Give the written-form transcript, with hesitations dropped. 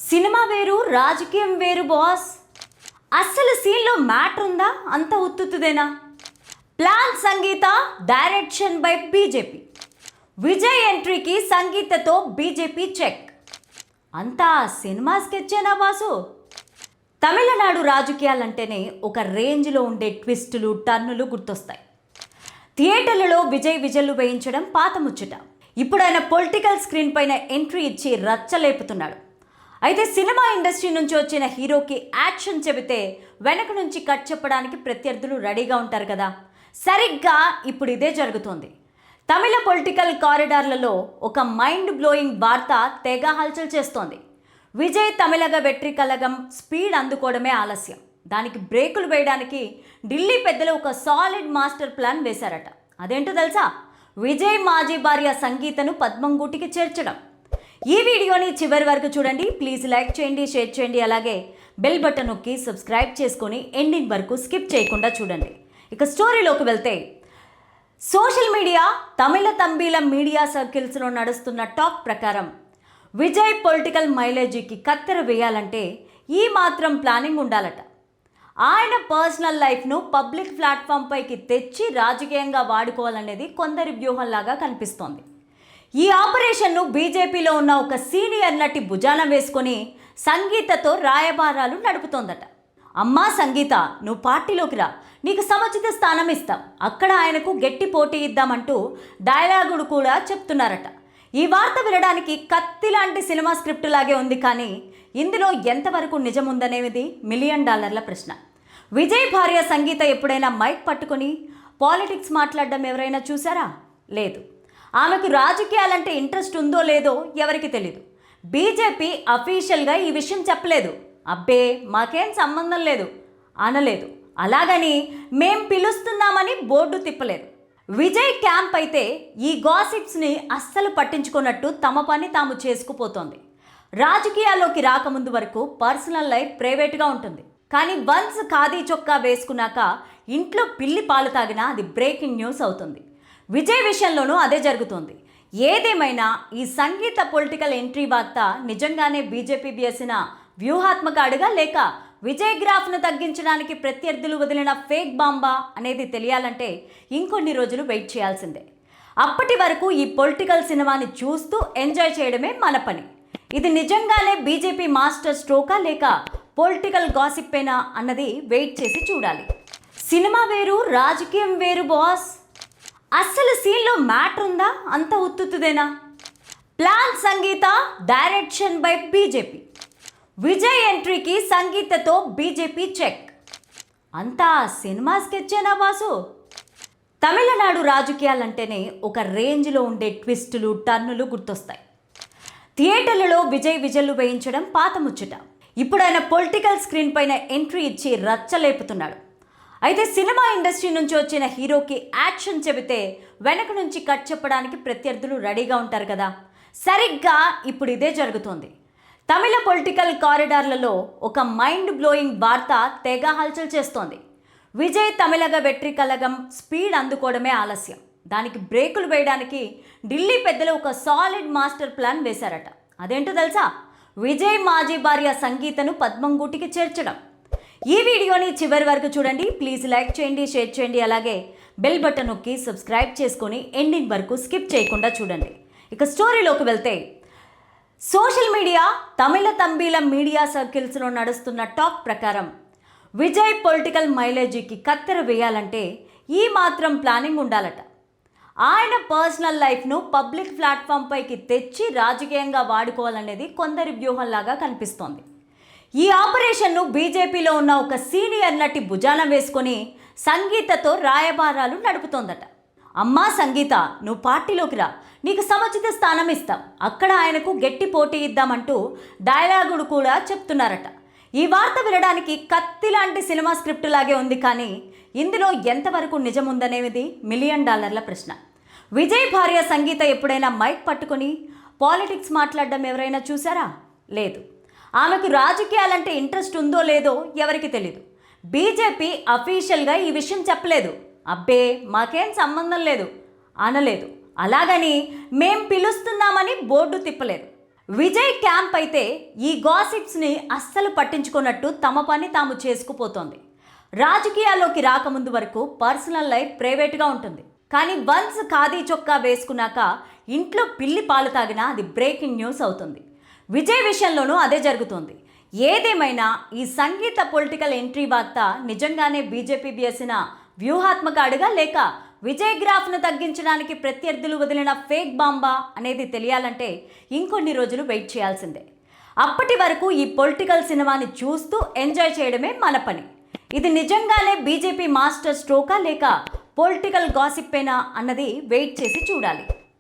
Cinema వేరు రాజకీయం వేరు బాస్. అసలు సీన్లో మ్యాటర్ ఉందా? అంత ఉత్తుదేనా? Plan Sangeetha, direction by BJP. Vijay ఎంట్రీకి సంగీతతో బీజేపీ చెక్. అంతా సినిమా స్కెచ్చేనా బాసు? తమిళనాడు రాజకీయాలంటేనే ఒక రేంజ్లో ఉండే ట్విస్టులు, టర్నులు గుర్తొస్తాయి. థియేటర్లలో విజయ్ వేయించడం పాత ముచ్చట. ఇప్పుడు ఆయన పొలిటికల్ స్క్రీన్ పైన ఎంట్రీ ఇచ్చి రచ్చలేపుతున్నాడు. అయితే సినిమా ఇండస్ట్రీ నుంచి వచ్చిన హీరోకి యాక్షన్ చెబితే వెనక నుంచి కట్ చెప్పడానికి ప్రత్యర్థులు రెడీగా ఉంటారు కదా. సరిగ్గా ఇప్పుడు ఇదే జరుగుతోంది. తమిళ పొలిటికల్ కారిడార్లలో ఒక మైండ్ బ్లోయింగ్ వార్త తెగ హల్చల్ చేస్తోంది. విజయ్ తమిళగ వెట్రి కలగం స్పీడ్ అందుకోవడమే ఆలస్యం. దానికి బ్రేకులు వేయడానికి ఢిల్లీ పెద్దలు ఒక సాలిడ్ మాస్టర్ ప్లాన్ వేశారట. అదేంటో తెలుసా? విజయ్ మాజీ భార్య సంగీతను పద్మంగూటికి చేర్చడం. ఈ వీడియోని చివరి వరకు చూడండి. ప్లీజ్ లైక్ చేయండి, షేర్ చేయండి, అలాగే బెల్ బటన్ నొక్కి సబ్స్క్రైబ్ చేసుకొని ఎండింగ్ వరకు స్కిప్ చేయకుండా చూడండి. ఇక స్టోరీలోకి వెళ్తే, సోషల్ మీడియా, తమిళ తంబీల మీడియా సర్కిల్స్లో నడుస్తున్న టాక్ ప్రకారం విజయ్ పొలిటికల్ మైలేజీకి కత్తెర వేయాలంటే ఈ మాత్రం ప్లానింగ్ ఉండాలట. ఆయన పర్సనల్ లైఫ్ను పబ్లిక్ ప్లాట్ఫామ్ పైకి తెచ్చి రాజకీయంగా వాడుకోవాలనేది కొందరి వ్యూహంలాగా కనిపిస్తోంది. ఈ ఆపరేషన్ను బీజేపీలో ఉన్న ఒక సీనియర్ నటి భుజాన వేసుకొని సంగీతతో రాయబారాలు నడుపుతోందట. అమ్మా సంగీత, నువ్వు పార్టీలోకి రా, నీకు సముచిత స్థానం ఇస్తాం, అక్కడ ఆయనకు గట్టి పోటీ ఇద్దామంటూ డైలాగులు కూడా చెప్తున్నారట. ఈ వార్త వినడానికి కత్తి లాంటి సినిమా స్క్రిప్ట్ లాగే ఉంది, కానీ ఇందులో ఎంతవరకు నిజం ఉందనేది $1 మిలియన్ ప్రశ్న. విజయ్ భార్య సంగీత ఎప్పుడైనా మైక్ పట్టుకొని పాలిటిక్స్ మాట్లాడడం ఎవరైనా చూసారా? లేదు. ఆమెకు రాజకీయాలంటే ఇంట్రెస్ట్ ఉందో లేదో ఎవరికి తెలీదు. బీజేపీ అఫీషియల్గా ఈ విషయం చెప్పలేదు. అబ్బే మాకేం సంబంధం లేదు అనలేదు. అలాగని మేం పిలుస్తున్నామని బోర్డు తిప్పలేదు. విజయ్ క్యాంప్ అయితే ఈ గాసిప్స్ని అస్సలు పట్టించుకున్నట్టు తమ పని తాము చేసుకుపోతోంది. రాజకీయాల్లోకి రాకముందు వరకు పర్సనల్ లైఫ్ ప్రైవేట్గా ఉంటుంది, కానీ వన్స్ ఖాదీ చొక్కా వేసుకున్నాక ఇంట్లో పిల్లి పాలు తాగినా అది బ్రేకింగ్ న్యూస్ అవుతుంది. విజయ్ విషయంలోనూ అదే జరుగుతోంది. ఏదేమైనా ఈ సంగీత పొలిటికల్ ఎంట్రీ వార్త నిజంగానే బీజేపీ వేసిన వ్యూహాత్మక అడుగా, లేక విజయ్ గ్రాఫ్ను తగ్గించడానికి ప్రత్యర్థులు వదిలిన ఫేక్ బాంబా అనేది తెలియాలంటే ఇంకొన్ని రోజులు వెయిట్ చేయాల్సిందే. అప్పటి వరకు ఈ పొలిటికల్ సినిమాని చూస్తూ ఎంజాయ్ చేయడమే మన పని. ఇది నిజంగానే బీజేపీ మాస్టర్ స్ట్రోకా, లేక పొలిటికల్ గాసిప్పేనా అన్నది వెయిట్ చేసి చూడాలి. సినిమా వేరు రాజకీయం వేరు బాస్. అసలు సీన్లో మ్యాటర్ ఉందా? అంత ఉత్తుదేనా? Plan Sangeetha, direction by BJP. Vijay ఎంట్రీకి సంగీతతో బీజేపీ చెక్. అంతా సినిమా స్కెచ్చేనా బాసు? తమిళనాడు రాజకీయాలంటేనే ఒక రేంజ్లో ఉండే ట్విస్టులు, టర్నులు గుర్తొస్తాయి. థియేటర్లలో విజయ్ వేయించడం పాత ముచ్చట. ఇప్పుడు ఆయన పొలిటికల్ స్క్రీన్ పైన ఎంట్రీ ఇచ్చి రచ్చలేపుతున్నాడు. అయితే సినిమా ఇండస్ట్రీ నుంచి వచ్చిన హీరోకి యాక్షన్ చెబితే వెనక నుంచి కట్ చెప్పడానికి ప్రత్యర్థులు రెడీగా ఉంటారు కదా. సరిగ్గా ఇప్పుడు ఇదే జరుగుతోంది. తమిళ పొలిటికల్ కారిడార్లలో ఒక మైండ్ బ్లోయింగ్ వార్త తెగ హల్చల్ చేస్తోంది. విజయ్ తమిళగ వెట్రి కలగం స్పీడ్ అందుకోవడమే ఆలస్యం. దానికి బ్రేకులు వేయడానికి ఢిల్లీ పెద్దలు ఒక సాలిడ్ మాస్టర్ ప్లాన్ వేశారట. అదేంటో తెలుసా? విజయ్ మాజీ భార్య సంగీతను పద్మంగూటికి చేర్చడం. ఈ వీడియోని చివరి వరకు చూడండి. ప్లీజ్ లైక్ చేయండి, షేర్ చేయండి, అలాగే బెల్ బటన్ నొక్కి సబ్స్క్రైబ్ చేసుకొని ఎండింగ్ వరకు స్కిప్ చేయకుండా చూడండి. ఇక స్టోరీలోకి వెళ్తే, సోషల్ మీడియా, తమిళ తంబీల మీడియా సర్కిల్స్లో నడుస్తున్న టాక్ ప్రకారం విజయ్ పొలిటికల్ మైలేజీకి కత్తెర వేయాలంటే ఈ మాత్రం ప్లానింగ్ ఉండాలట. ఆయన పర్సనల్ లైఫ్ను పబ్లిక్ ప్లాట్ఫామ్ పైకి తెచ్చి రాజకీయంగా వాడుకోవాలనేది కొందరి వ్యూహంలాగా కనిపిస్తోంది. ఈ ఆపరేషన్ను బీజేపీలో ఉన్న ఒక సీనియర్ నటి భుజాన వేసుకొని సంగీతతో రాయబారాలు నడుపుతోందట. అమ్మా సంగీత, నువ్వు పార్టీలోకి రా, నీకు సముచిత స్థానం ఇస్తాం, అక్కడ ఆయనకు గట్టి పోటీ ఇద్దామంటూ డైలాగులు కూడా చెప్తున్నారట. ఈ వార్త వినడానికి కత్తి లాంటి సినిమా స్క్రిప్ట్ లాగే ఉంది, కానీ ఇందులో ఎంతవరకు నిజం ఉందనేది $1 మిలియన్ ప్రశ్న. విజయ్ భార్య సంగీత ఎప్పుడైనా మైక్ పట్టుకొని పాలిటిక్స్ మాట్లాడడం ఎవరైనా చూసారా? లేదు. ఆమెకు రాజకీయాలంటే ఇంట్రెస్ట్ ఉందో లేదో ఎవరికి తెలీదు. బీజేపీ అఫీషియల్గా ఈ విషయం చెప్పలేదు. అబ్బే మాకేం సంబంధం లేదు అనలేదు. అలాగని మేం పిలుస్తున్నామని బోర్డు తిప్పలేదు. విజయ్ క్యాంప్ అయితే ఈ గాసిప్స్ని అస్సలు పట్టించుకున్నట్టు తమ పని తాము చేసుకుపోతోంది. రాజకీయాల్లోకి రాకముందు వరకు పర్సనల్ లైఫ్ ప్రైవేట్గా ఉంటుంది. కానీ వన్స్ ఖాదీ చొక్కా వేసుకున్నాక ఇంట్లో పిల్లి పాలు తాగినా అది బ్రేకింగ్ న్యూస్ అవుతుంది. విజయ్ విషయంలోనూ అదే జరుగుతుంది. ఏదేమైనా ఈ సంగీత పొలిటికల్ ఎంట్రీ వార్త నిజంగానే బీజేపీ వేసిన వ్యూహాత్మక అడుగా లేక విజయ్ గ్రాఫ్ను తగ్గించడానికి ప్రత్యర్థులు వదిలిన ఫేక్ బాంబా అనేది తెలియాలంటే ఇంకొన్ని రోజులు వెయిట్ చేయాల్సిందే. అప్పటి వరకు ఈ పొలిటికల్ సినిమాని చూస్తూ ఎంజాయ్ చేయడమే మన పని. ఇది నిజంగానే బీజేపీ మాస్టర్ స్ట్రోకా లేక పొలిటికల్ గాసిప్పేనా అన్నది వెయిట్ చేసి చూడాలి.